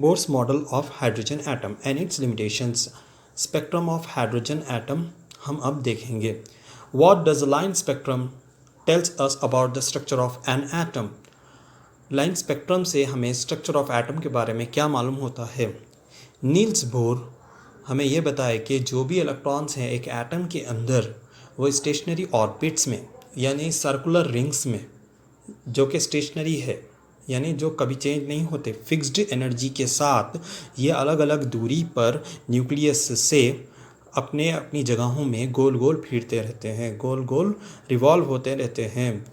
Bohr's model of hydrogen atom and its limitations. Spectrum of hydrogen atom हम अब देखेंगे. What does the line spectrum tells us about the structure of an atom? Line spectrum से हमें structure of atom के बारे में क्या मालूम होता है. नील्स बोर हमें यह बताए कि जो भी इलेक्ट्रॉन्स हैं एक एटम के अंदर वो स्टेशनरी ऑर्बिट्स में यानी सर्कुलर रिंग्स में जो कि स्टेशनरी है यानी जो कभी चेंज नहीं होते फिक्स्ड एनर्जी के साथ ये अलग अलग दूरी पर न्यूक्लियस से अपने अपनी जगहों में गोल गोल फिरते रहते हैं, गोल गोल रिवॉल्व होते रहते हैं.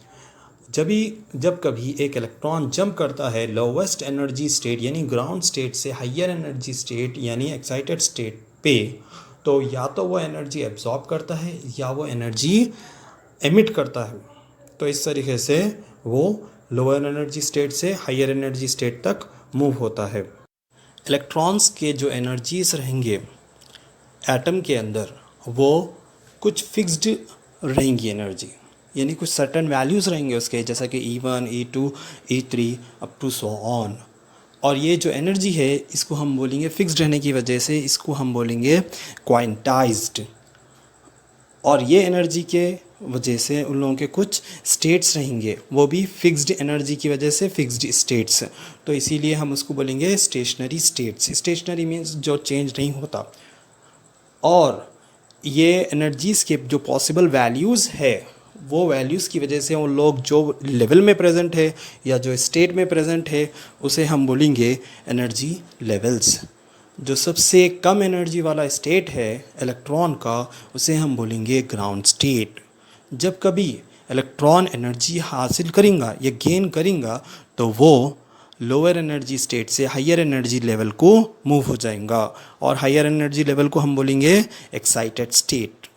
जब कभी एक इलेक्ट्रॉन जंप करता है लोवेस्ट एनर्जी स्टेट यानी ग्राउंड स्टेट से हायर एनर्जी स्टेट यानी एक्साइटेड स्टेट पे, तो या तो वो एनर्जी एब्जॉर्ब करता है या वो एनर्जी एमिट करता है. तो इस तरीके से वो लोअर एनर्जी स्टेट से हायर एनर्जी स्टेट तक मूव होता है. इलेक्ट्रॉन्स के जो एनर्जीज रहेंगे एटम के अंदर वो कुछ फिक्स्ड रहेंगी एनर्जी यानी कुछ सर्टेन वैल्यूज़ रहेंगे उसके, जैसा कि E1, E2, E3 up to so on. और ये जो एनर्जी है इसको हम बोलेंगे फिक्स्ड रहने की वजह से इसको हम बोलेंगे क्वांटाइज्ड. और ये एनर्जी के वजह से उन लोगों के कुछ स्टेट्स रहेंगे वो भी फिक्स्ड एनर्जी की वजह से फिक्स्ड स्टेट्स. तो इसीलिए हम उसको बोलेंगे स्टेशनरी स्टेट्स. स्टेशनरी मीन्स जो चेंज नहीं होता. और ये एनर्जीज़ के जो पॉसिबल वैल्यूज़ है वो वैल्यूज़ की वजह से उन लोग जो लेवल में प्रेजेंट है या जो स्टेट में प्रेजेंट है उसे हम बोलेंगे एनर्जी लेवल्स. जो सबसे कम एनर्जी वाला स्टेट है इलेक्ट्रॉन का उसे हम बोलेंगे ग्राउंड स्टेट. जब कभी इलेक्ट्रॉन एनर्जी हासिल करेगा या गेन करेगा तो वो लोअर एनर्जी स्टेट से हायर एनर्जी लेवल को मूव हो जाएगा और हायर एनर्जी लेवल को हम बोलेंगे excited state.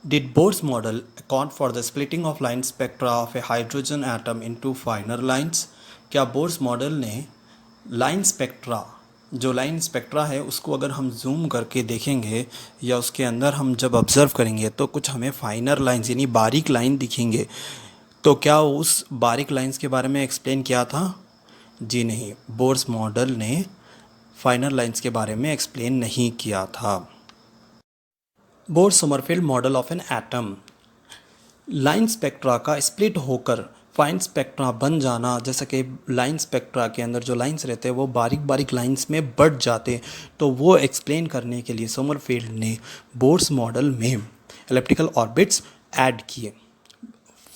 Did Bohr's model account for the splitting of line spectra of a hydrogen atom into finer lines? क्या बोर्स मॉडल ने लाइन स्पेक्ट्रा जो लाइन स्पेक्ट्रा है उसको अगर हम जूम करके देखेंगे या उसके अंदर हम जब ऑब्ज़र्व करेंगे तो कुछ हमें फाइनर लाइंस यानी बारीक लाइन दिखेंगे. तो क्या उस बारीक लाइंस के बारे में एक्सप्लेन किया था? जी नहीं, बोर्स मॉडल ने फाइनर लाइंस के बारे में एक्सप्लेन नहीं किया था. Bohr Sommerfeld model of an atom. Line spectra का स्प्लिट होकर फाइन स्पेक्ट्रा बन जाना, जैसा कि लाइन स्पेक्ट्रा के अंदर जो लाइंस रहते हैं वो बारीक बारीक लाइंस में बढ़ जाते, तो वो एक्सप्लेन करने के लिए समरफील्ड ने बोर्स मॉडल में एलिप्टिकल ऑर्बिट्स ऐड किए.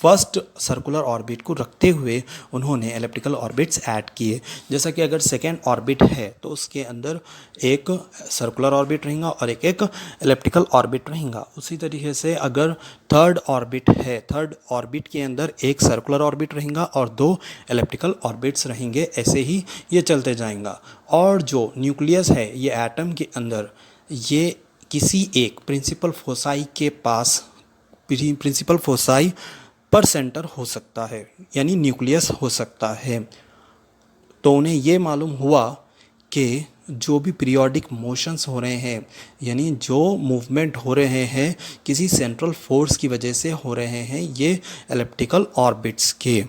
फर्स्ट सर्कुलर ऑर्बिट को रखते हुए उन्होंने एलिप्टिकल ऑर्बिट्स ऐड किए. जैसा कि अगर सेकेंड ऑर्बिट है तो उसके अंदर एक सर्कुलर ऑर्बिट रहेगा और एक एलिप्टिकल ऑर्बिट रहेगा. उसी तरीके से अगर थर्ड ऑर्बिट है, थर्ड ऑर्बिट के अंदर एक सर्कुलर ऑर्बिट रहेगा और दो एलिप्टिकल ऑर्बिट्स रहेंगे. ऐसे ही ये चलते जाएगा. और जो न्यूक्लियस है ये एटम के अंदर ये किसी एक प्रिंसिपल फोसाई के पास प्रिंसिपल फोसाई पर सेंटर हो सकता है यानी न्यूक्लियस हो सकता है. तो उन्हें ये मालूम हुआ कि जो भी पीरियोडिक मोशंस हो रहे हैं यानी जो मूवमेंट हो रहे हैं किसी सेंट्रल फोर्स की वजह से हो रहे हैं ये एलिप्टिकल ऑर्बिट्स के,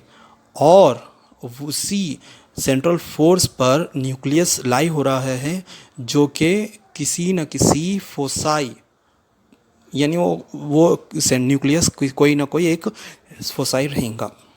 और उसी सेंट्रल फोर्स पर न्यूक्लियस लाई हो रहा है जो कि किसी न किसी फोसाई यानी वो न्यूक्लियस कोई ना कोई एक फोसाई रहेगा.